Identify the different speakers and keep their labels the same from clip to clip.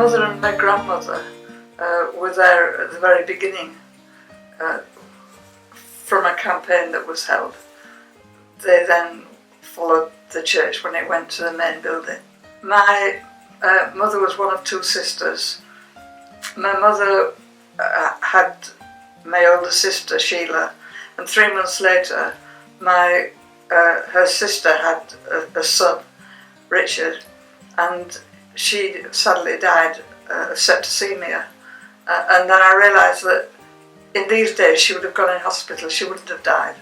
Speaker 1: mother and my grandmother were there at the very beginning from a campaign that was held. They then followed the church when it went to the main building. My mother was one of two sisters. My mother had my older sister Sheila, and 3 months later her sister had a son, Richard, and she sadly died of septicemia. And then I realised that in these days she would have gone in hospital, she wouldn't have died.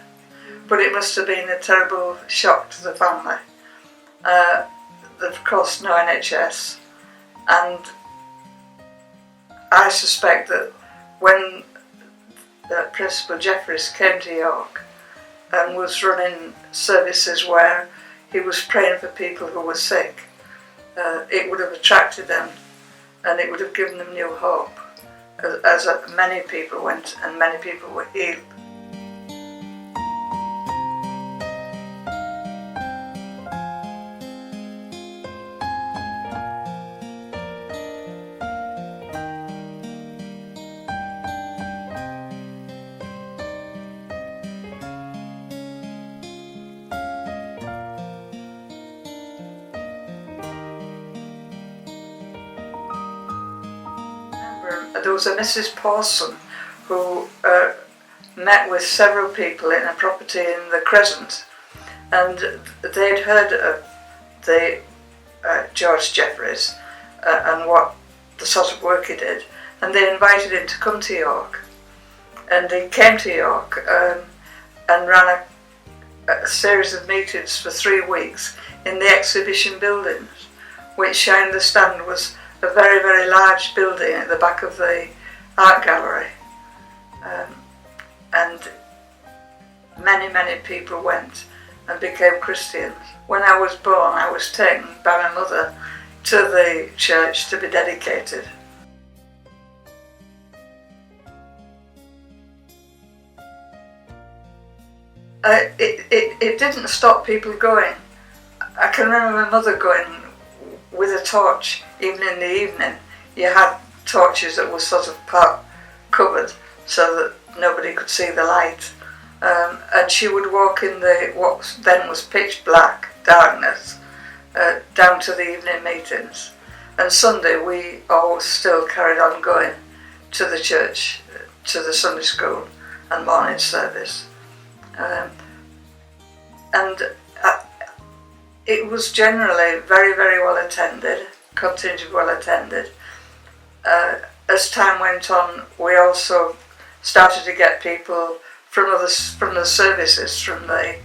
Speaker 1: But it must have been a terrible shock to the family. Of course, no NHS, and I suspect that when Principal Jeffries came to York and was running services where he was praying for people who were sick, it would have attracted them and it would have given them new hope, as many people went and many people were healed. There was a Mrs. Pawson who met with several people in a property in the Crescent, and they'd heard of the George Jeffries and what the sort of work he did, and they invited him to come to York. And he came to York and ran a series of meetings for 3 weeks in the exhibition buildings, which I understand was a very, very large building at the back of the art gallery. And many, many people went and became Christians. When I was born, I was taken by my mother to the church to be dedicated. It didn't stop people going. I can remember my mother going with a torch, even in the evening. You had torches that were sort of part covered so that nobody could see the light, and she would walk in what then was pitch black darkness down to the evening meetings. And Sunday we all still carried on going to the church, to the Sunday school and morning service, and it was generally very, very well attended, continued to be well attended. As time went on, we also started to get people from the services, from the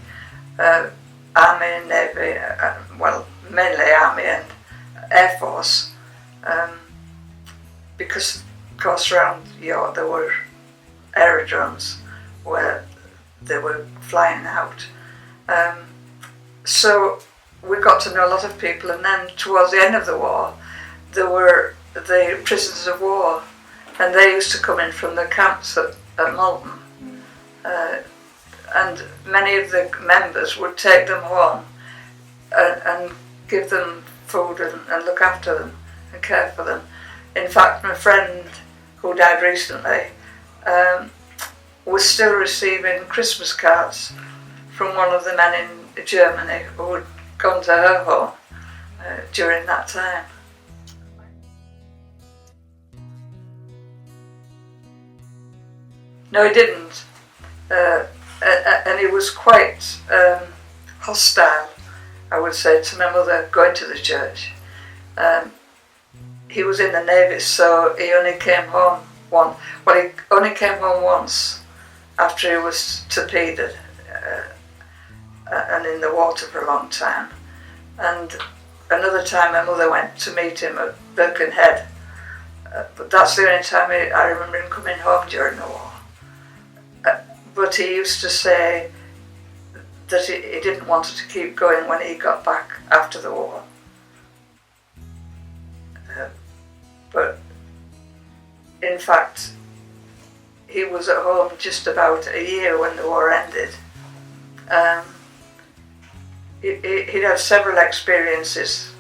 Speaker 1: Army and Navy, well, mainly Army and Air Force, because of course around York there were aerodromes where they were flying out. So we got to know a lot of people, and then towards the end of the war there were the prisoners of war, and they used to come in from the camps at Malton, and many of the members would take them home and give them food and look after them and care for them. In fact, my friend who died recently was still receiving Christmas cards from one of the men in Germany who had gone to her home during that time. No, he didn't, and he was quite hostile, I would say, to my mother going to the church. He was in the Navy, so he only came home he only came home once after he was torpedoed and in the water for a long time. And another time my mother went to meet him at Birkenhead, but that's the only time I remember him coming home during the war. But he used to say that he didn't want to keep going when he got back after the war. But in fact, he was at home just about a year when the war ended. He'd had several experiences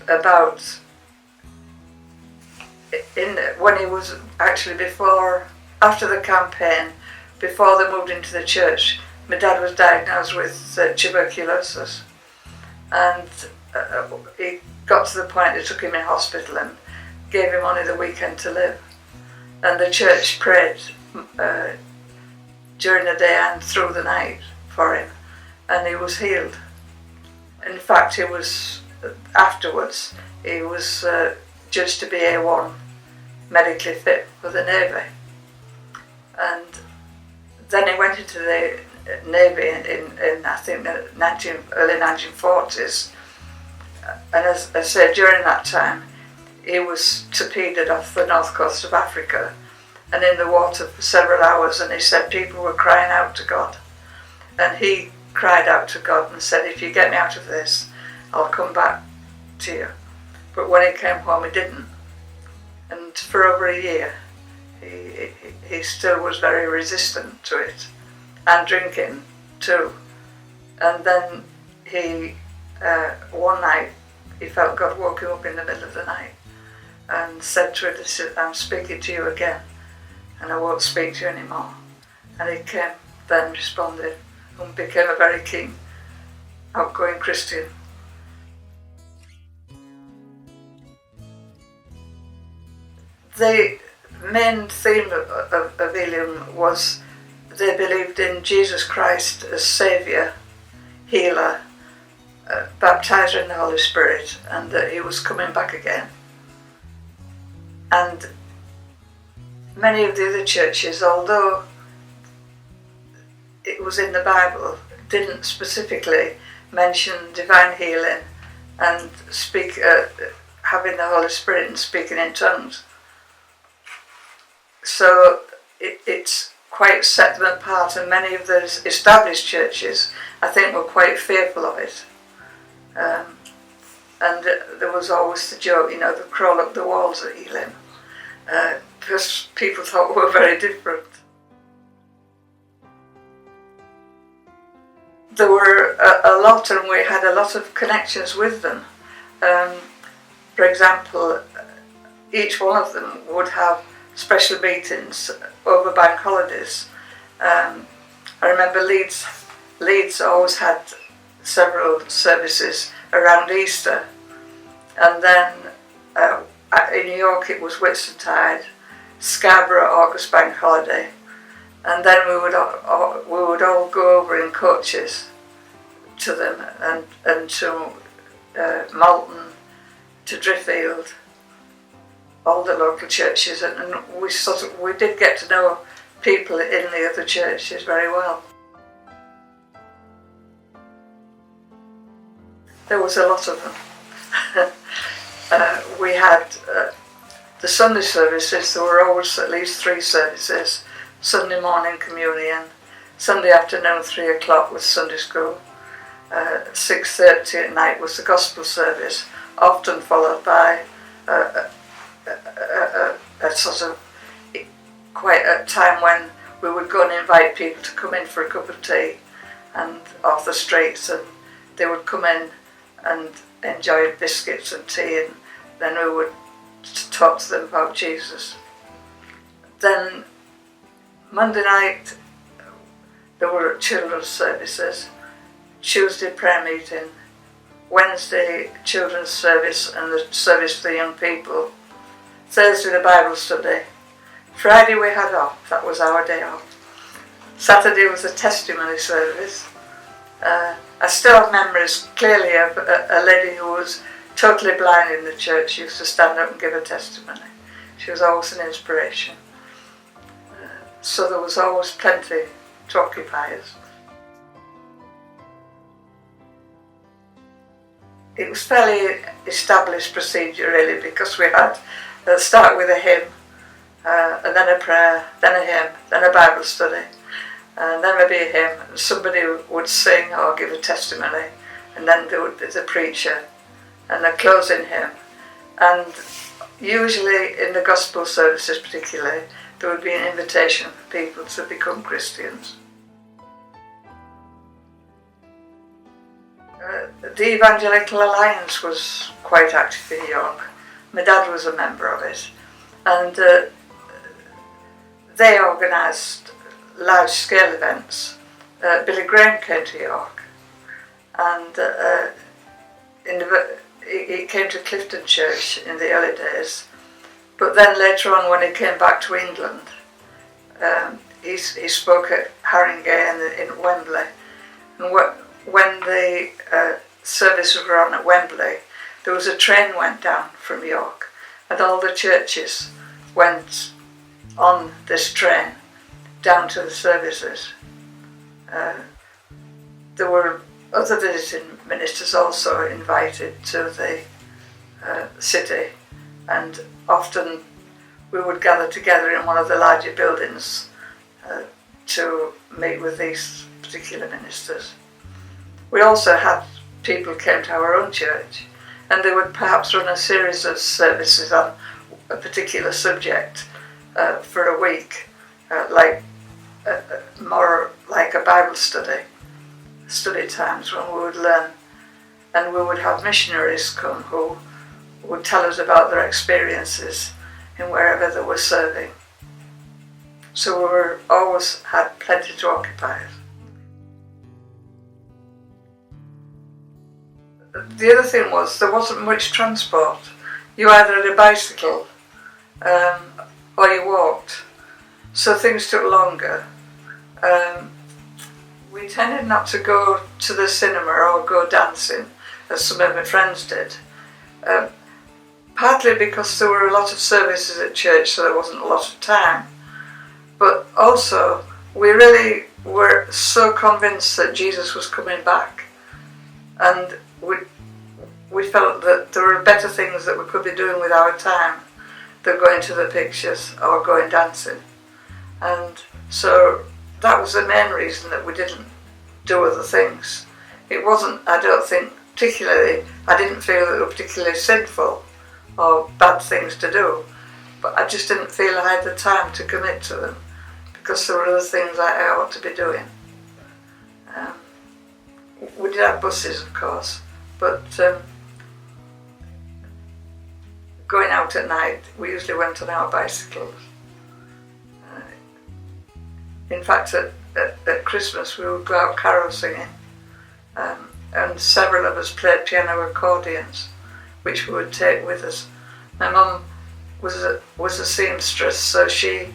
Speaker 1: about when he was actually after the campaign, before they moved into the church, my dad was diagnosed with tuberculosis, and he got to the point they took him in hospital and gave him only the weekend to live. And the church prayed during the day and through the night for him, and he was healed. In fact, he was afterwards he was judged to be A1, medically fit for the Navy, and then he went into the Navy in I think the early 1940s, and as I said, during that time he was torpedoed off the north coast of Africa and in the water for several hours, and he said people were crying out to God, and he cried out to God and said, if you get me out of this, I'll come back to you. But when he came home, he didn't, and for over a year he still was very resistant to it, and drinking too. And then he one night he felt God woke him up in the middle of the night and said to him, I'm speaking to you again, and I won't speak to you anymore. And he came, then responded, and became a very keen, outgoing Christian. The main theme of Elim was they believed in Jesus Christ as Saviour, healer, baptizer in the Holy Spirit, and that he was coming back again. And many of the other churches, although it was in the Bible, didn't specifically mention divine healing and having the Holy Spirit and speaking in tongues. So it's quite set them apart, and many of the established churches, I think, were quite fearful of it. And there was always the joke, the crawl up the walls at Elim, because people thought we were very different. There were a lot, and we had a lot of connections with them. For example, each one of them would have special meetings over bank holidays. I remember Leeds always had several services around Easter, and then in York it was Whitsuntide, Scarborough August bank holiday, and then we would all go over in coaches to them and to Malton, to Driffield, all the local churches, and we did get to know people in the other churches very well. There was a lot of them. We had the Sunday services. There were always at least 3 services. Sunday morning communion, Sunday afternoon 3 o'clock was Sunday school, 6:30 at night was the gospel service, often followed by a sort of quite a time when we would go and invite people to come in for a cup of tea and off the streets, and they would come in and enjoy biscuits and tea, and then we would talk to them about Jesus. Then Monday night there were children's services, Tuesday prayer meeting, Wednesday children's service and the service for the young people, Thursday the Bible study, Friday we had off, that was our day off, Saturday was a testimony service. I still have memories clearly of a lady who was totally blind in the church. She used to stand up and give a testimony. She was always an inspiration. So there was always plenty to occupy us. It was fairly established procedure really, because we had start with a hymn, and then a prayer, then a hymn, then a Bible study, and then maybe a hymn. Somebody would sing or give a testimony, and then there would be the preacher and a closing hymn. And usually in the gospel services particularly, there would be an invitation for people to become Christians. the Evangelical Alliance was quite active in York. My dad was a member of it, and they organised large-scale events. Billy Graham came to York, and he came to Clifton Church in the early days. But then later on, when he came back to England, he spoke at Haringey in Wembley. And when the services were on at Wembley, there was a train went down from York, and all the churches went on this train down to the services. There were other visiting ministers also invited to the city, and often we would gather together in one of the larger buildings to meet with these particular ministers. We also had people came to our own church, and they would perhaps run a series of services on a particular subject for a week, more like a Bible study times when we would learn, and we would have missionaries come who would tell us about their experiences in wherever they were serving. So we always had plenty to occupy us. The other thing was there wasn't much transport. You either had a bicycle or you walked, so things took longer. We tended not to go to the cinema or go dancing as some of my friends did, partly because there were a lot of services at church, so there wasn't a lot of time, but also we really were so convinced that Jesus was coming back, and we felt that there were better things that we could be doing with our time than going to the pictures or going dancing. And so that was the main reason that we didn't do other things. It wasn't, I don't think, I didn't feel that they were particularly sinful or bad things to do, but I just didn't feel I had the time to commit to them because there were other things I ought to be doing. We did have buses, of course, but going out at night, we usually went on our bicycles. In fact, at Christmas we would go out carol singing, and several of us played piano accordions, which we would take with us. My mum was a seamstress, so she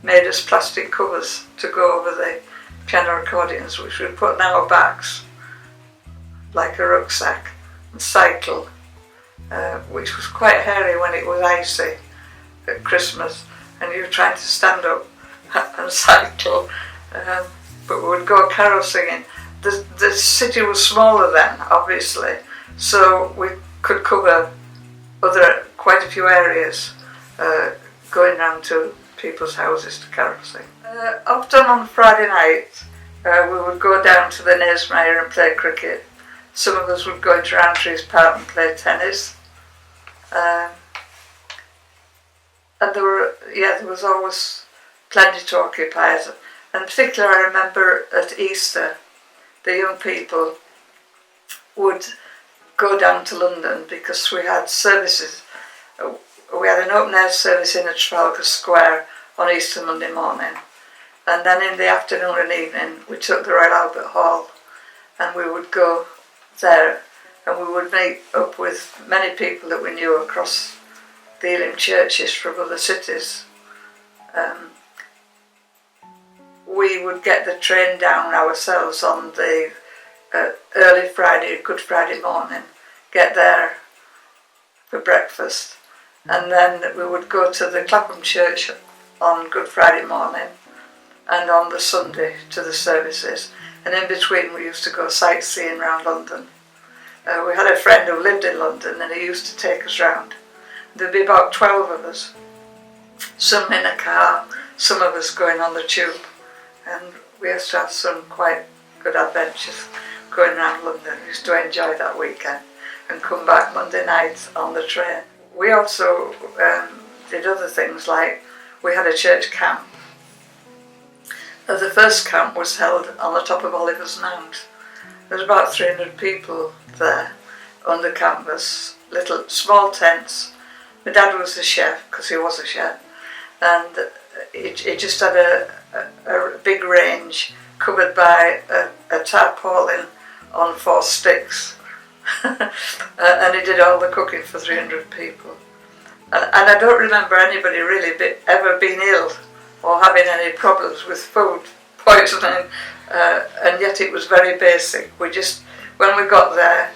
Speaker 1: made us plastic covers to go over the piano accordions, which we put in our backs like a rucksack, and cycle, which was quite hairy when it was icy at Christmas and you were trying to stand up and cycle, but we would go carol singing. The city was smaller then, obviously, so we could cover quite a few areas, going round to people's houses to carol sing. Often on Friday night we would go down to the Naesmire and play cricket. Some of us would go into Roundtree's Park and play tennis. And there was always plenty to occupy us. And particularly I remember at Easter, the young people would go down to London because we had services. We had an open air service in Trafalgar Square on Easter Monday morning. And then in the afternoon and evening we took the Royal Albert Hall and we would go there, and we would meet up with many people that we knew across the Elim churches from other cities. We would get the train down ourselves on the early Friday, Good Friday morning, get there for breakfast, and then we would go to the Clapham church on Good Friday morning and on the Sunday to the services. And in between we used to go sightseeing around London. We had a friend who lived in London and he used to take us round. There'd be about 12 of us, some in a car, some of us going on the tube, and we used to have some quite good adventures going around London. We used to enjoy that weekend and come back Monday night on the train. We also did other things, like we had a church camp. The first camp was held on the top of Oliver's Mount. There's about 300 people there under canvas, little small tents. My dad was the chef, because he was a chef, and he just had a big range covered by a tarpaulin on 4 sticks. And he did all the cooking for 300 people. And I don't remember anybody really ever being ill or having any problems with food poisoning, and yet it was very basic. When we got there,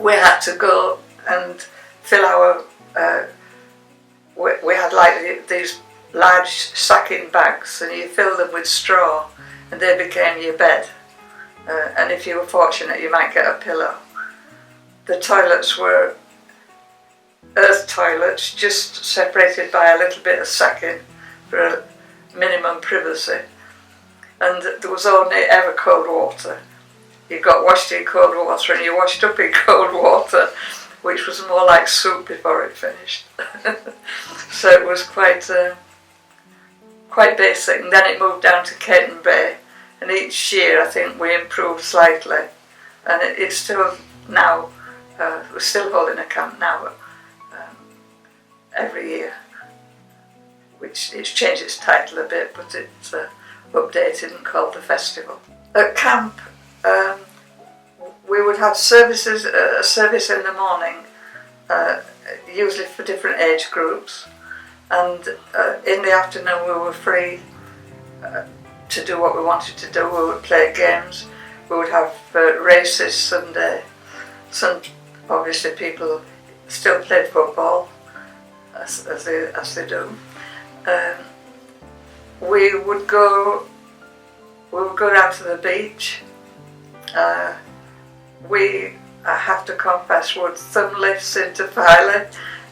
Speaker 1: we had to go and fill our, we had like these large sacking bags, and you fill them with straw and they became your bed. And if you were fortunate, you might get a pillow. The toilets were earth toilets, just separated by a little bit of sacking for a minimum privacy. And there was only ever cold water. You got washed in cold water and you washed up in cold water, which was more like soup before it finished. So it was quite basic. And then it moved down to Caton Bay, and each year I think we improved slightly. And it's still now, we're still holding a camp now every year, which it's changed its title a bit, but it's updated and called the Festival. At camp, we would have services, a service in the morning, usually for different age groups, and in the afternoon we were free to do what we wanted to do. We would play games, we would have races Sunday. Obviously people still played football, as they do. We would go down to the beach. We, I have to confess, would thumb lifts into Filey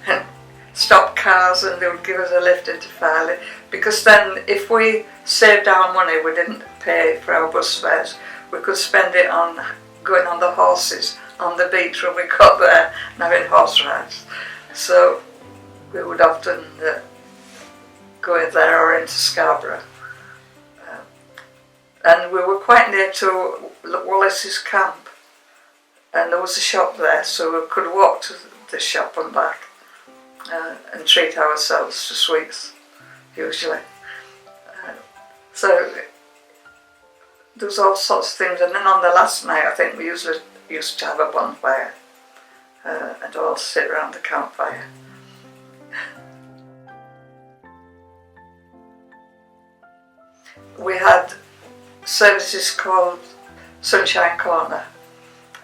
Speaker 1: and stop cars, and they would give us a lift into Filey, because then if we saved our money, we didn't pay for our bus fares, we could spend it on going on the horses on the beach when we got there and having horse rides. So we would often go in there or into Scarborough. And we were quite near to Wallace's camp, and there was a shop there, so we could walk to the shop and back and treat ourselves to sweets, usually. So there was all sorts of things, and then on the last night I think we usually used to have a bonfire and all sit around the campfire. We had services called Sunshine Corner,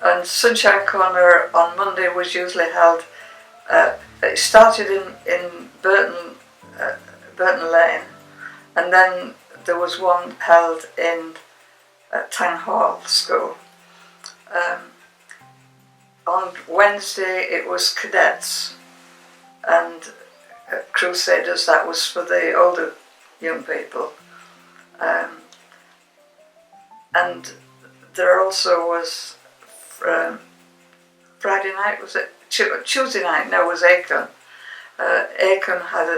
Speaker 1: and Sunshine Corner on Monday was usually held, it started in Burton Lane, and then there was one held in Town Hall School. On Wednesday it was cadets, and Crusaders, that was for the older young people. And there also was Friday night, was it? Tuesday night, no, was Acon. Acon had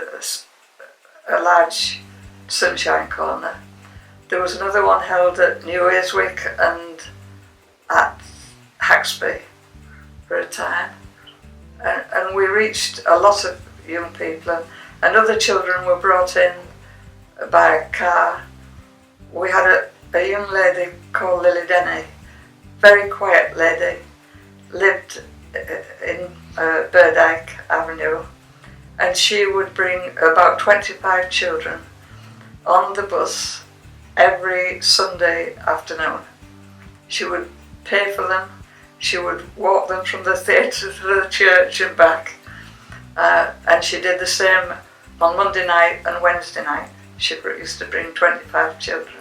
Speaker 1: a large Sunshine Corner. There was another one held at New Ayswick and at Haxby for a time. And we reached a lot of young people, and other children were brought in by a car. We had a young lady called Lily Denny, very quiet lady, lived in Burdyke Avenue, and she would bring about 25 children on the bus every Sunday afternoon. She would pay for them, she would walk them from the theatre to the church and back, and she did the same on Monday night and Wednesday night. She used to bring 25 children.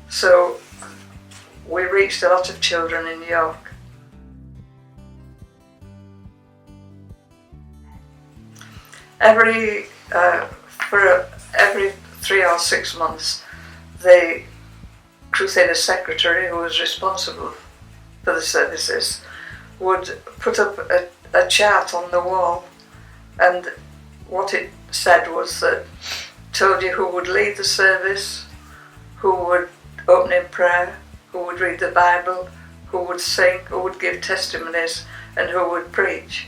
Speaker 1: So we reached a lot of children in York. For every 3 or 6 months, the Crusader secretary, who was responsible for the services, would put up a chart on the wall, and what it said was that told you who would lead the service, who would open in prayer, who who would read the Bible, who would sing, who would give testimonies, and who would preach.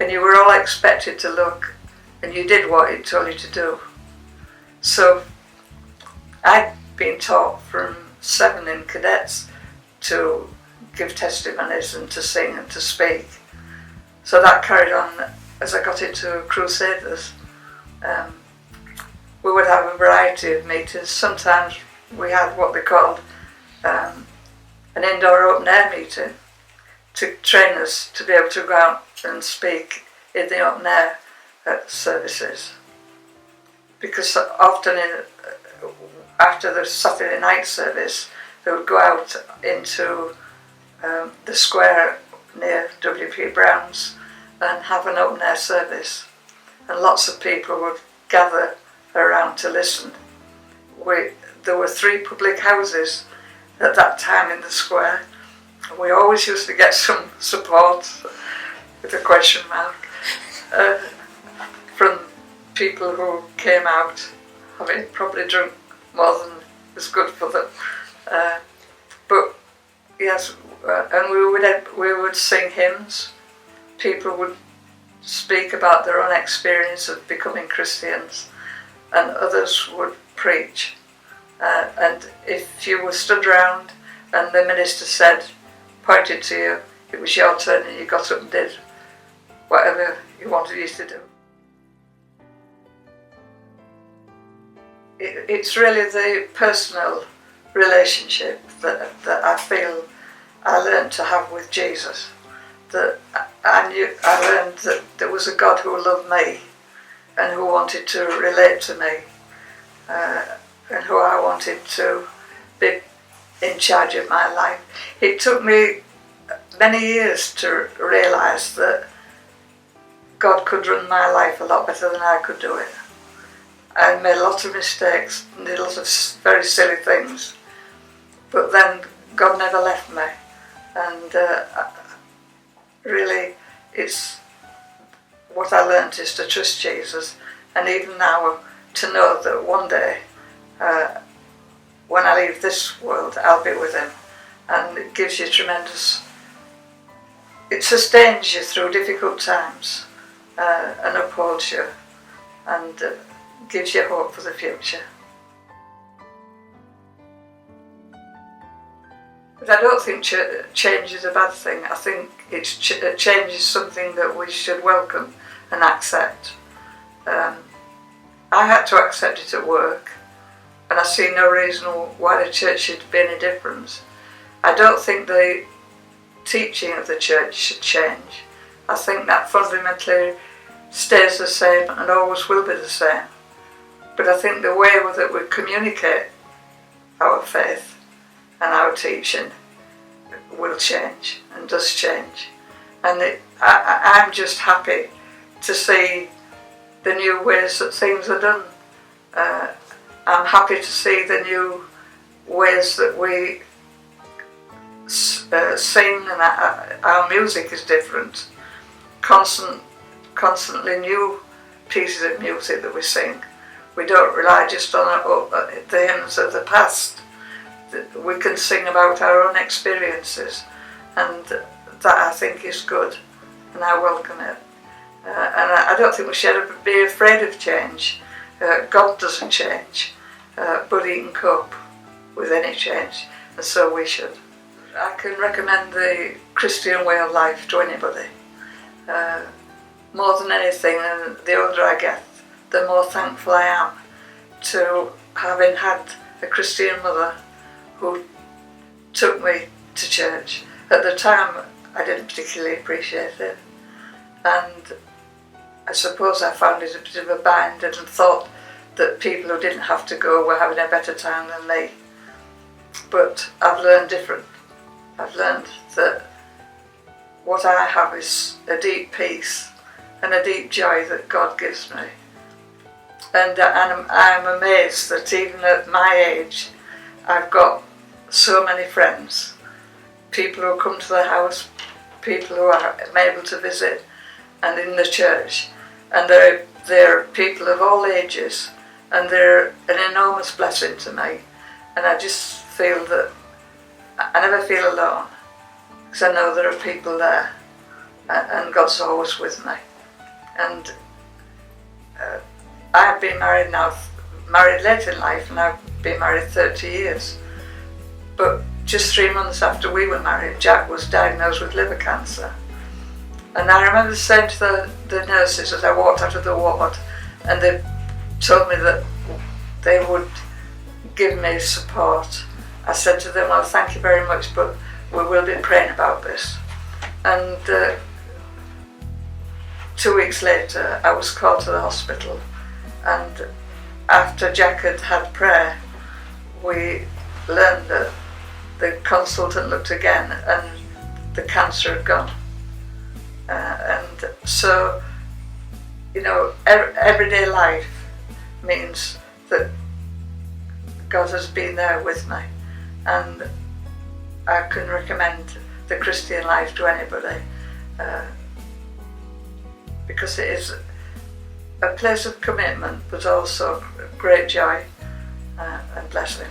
Speaker 1: And you were all expected to look, and you did what it told you to do. So I'd been taught from 7 in cadets to give testimonies and to sing and to speak. So that carried on as I got into Crusaders. We would have a variety of meetings. Sometimes we had what they called an indoor open air meeting to train us to be able to go out and speak in the open air services. Because often after the Saturday night service, they would go out into the square near W.P. Brown's and have an open air service, and lots of people would gather around to listen. There were 3 public houses at that time in the square. We always used to get some support, with a question mark, from people who came out having probably drunk more than was good for them. But yes, and we would sing hymns. People would speak about their own experience of becoming Christians, and others would preach. And if you were stood round and the minister pointed to you, it was your turn, and you got up and did whatever he wanted you to do. It's really the personal relationship that I feel I learned to have with Jesus. That I learned that there was a God who loved me and who wanted to relate to me, and who I wanted to be in charge of my life. It took me many years to realise that God could run my life a lot better than I could do it. I made a lot of mistakes, did a lot of very silly things, but then God never left me, and really it's what I learned is to trust Jesus, and even now to know that one day when I leave this world I'll be with him, and it gives you it sustains you through difficult times, and upholds you, and gives you hope for the future. But I don't think change is a bad thing. I think change is something that we should welcome and accept. I had to accept it at work, and I see no reason why the church should be any different. I don't think the teaching of the church should change. I think that fundamentally stays the same and always will be the same. But I think the way that we communicate our faith and our teaching will change, and does change. And I'm just happy to see the new ways that things are done. I'm happy to see the new ways that we sing, and our music is different. Constantly new pieces of music that we sing. We don't rely just on the hymns of the past. We can sing about our own experiences, and that I think is good, and I welcome it. And I don't think we should ever be afraid of change. God doesn't change, but he can cope with any change, and so we should. I can recommend the Christian way of life to anybody. More than anything, and the older I get, the more thankful I am to having had a Christian mother who took me to church. At the time I didn't particularly appreciate it, and I suppose I found it a bit of a bind and thought that people who didn't have to go were having a better time than me. But I've learned different. I've learned that what I have is a deep peace and a deep joy that God gives me. And I'm amazed that even at my age I've got so many friends, people who come to the house, people who are able to visit, and in the church, and they're people of all ages, and they're an enormous blessing to me. And I just feel that I never feel alone, because I know there are people there, and God's always with me. And I've been married late in life, and I've been married 30 years. But just 3 months after we were married, Jack was diagnosed with liver cancer. And I remember saying to the nurses as I walked out of the ward, and they told me that they would give me support. I said to them, well, thank you very much, but we will be praying about this. And 2 weeks later, I was called to the hospital, and after Jack had had prayer, we learned that the consultant looked again and the cancer had gone. And so, you know, everyday life means that God has been there with me, and I can recommend the Christian life to anybody, because it is a place of commitment, but also great joy and blessing.